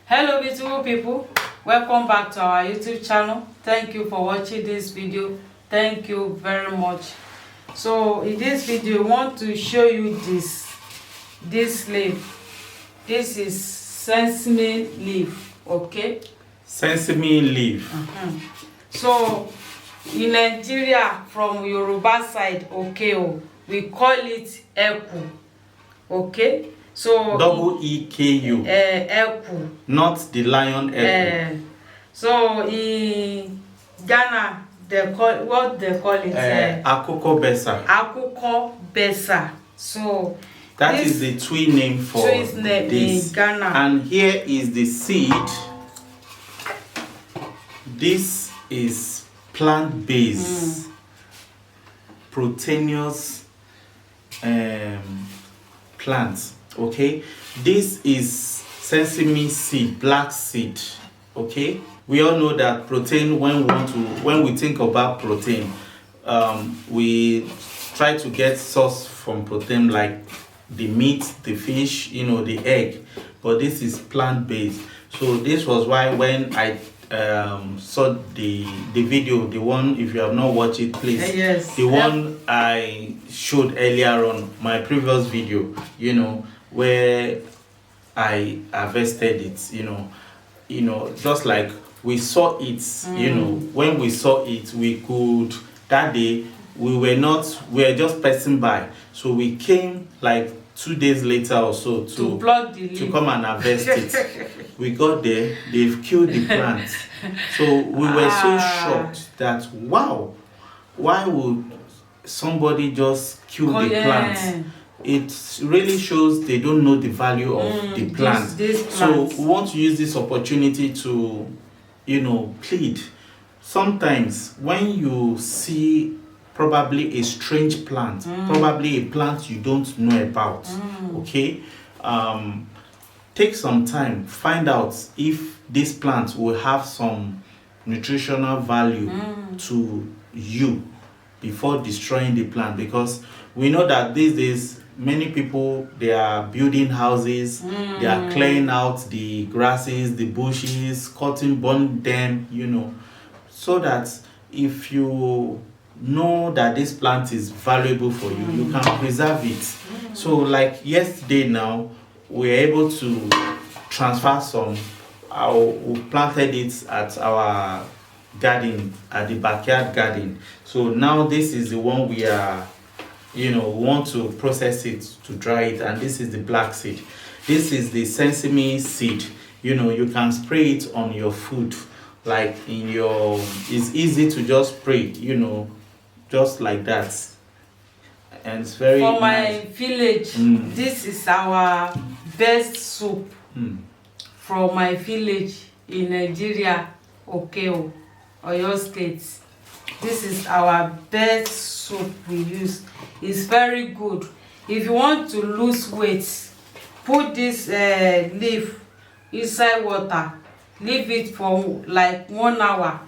Hello beautiful people, welcome back to our YouTube channel. Thank you for watching this video. Thank you very much. So in this video I want to show you this leaf. This is sesame leaf. Okay, sesame leaf. So in Nigeria, from Yoruba side, okay, we call it eku. Okay, so double EKU. Eku, not the lion eku. So in Ghana they call what they call it Akoko besa. Akoko besa. So that is the tree name for this this. in Ghana. And here is the seed. This is plant-based, proteinous plants. Okay, this is sesame seed, black seed. Okay, we all know that protein, when we think about protein, we try to get source from protein like the meat, the fish, the egg, but this is plant-based. So this was why when I saw the video, the one, if you have not watched it, please, the one I showed earlier on my previous video, where I harvested it, just like we saw it, when we saw it, we could, that day we were just passing by, so we came like 2 days later or so to come and harvest it. We got there, they've killed the plants. So we were so shocked that, wow, why would somebody just kill the plants? It really shows they don't know the value of the plant. So we want to use this opportunity to, plead. Sometimes when you see probably a strange plant, probably a plant you don't know about, okay, take some time, find out if this plant will have some nutritional value to you before destroying the plant, because we know that these days many people, they are building houses, they are clearing out the grasses, the bushes, burn them, so that if you know that this plant is valuable for you, you can preserve it. So like yesterday now, we are able to transfer some. We planted it at our garden, at the backyard garden. So now this is the one we are, we want to process it to dry it, and this is the black seed. This is the sesame seed. You can spray it on your food, like it's easy to just spray, just like that. And it's very for my nice. village, this is our best soup. From my village in Nigeria, Oyo State. This is our best soup we use. It's very good. If you want to lose weight, put this leaf inside water, leave it for like 1 hour.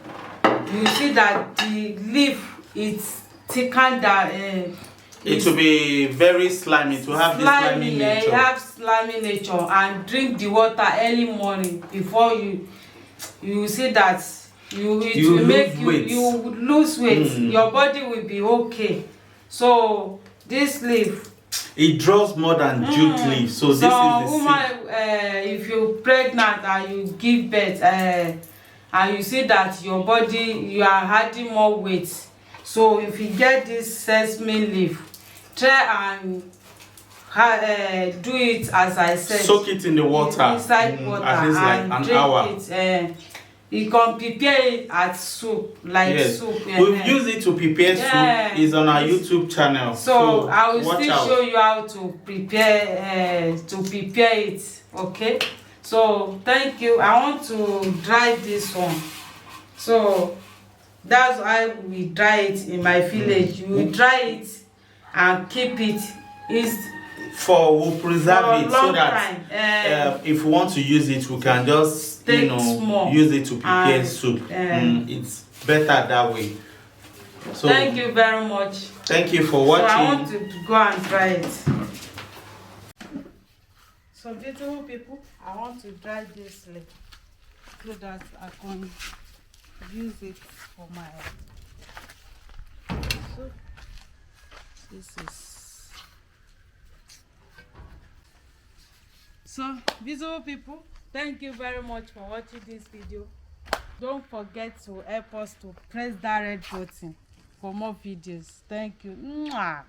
You see that the leaf is thicker than it will be very slimy. To have this slimy nature. It have slimy nature. And drink the water early morning before you see that it will make you lose weight. Your body will be okay. So this leaf, it draws more than jute leaf. So this is the woman, if you're pregnant and you give birth, and you see that your body, you are adding more weight. So if you get this sesame leaf, try and do it as I said. Soak it in the water. Inside water. At least like an hour. It. You can prepare it as soup, like soup. We've used it to prepare soup. It's on our YouTube channel. So I will still show you how to prepare it. Okay. So thank you. I want to dry this one. So that's why we dry it in my village. We dry it and keep it. We'll preserve it so that if we want to use it, we can just use it to prepare soup. It's better that way. So thank you very much. Thank you for watching. So I want to go and try it. So beautiful people, I want to dry this leaf so that I can use it for my soup. This is so beautiful people. Thank you very much for watching this video. Don't forget to help us to press that red button for more videos. Thank you. Mwah.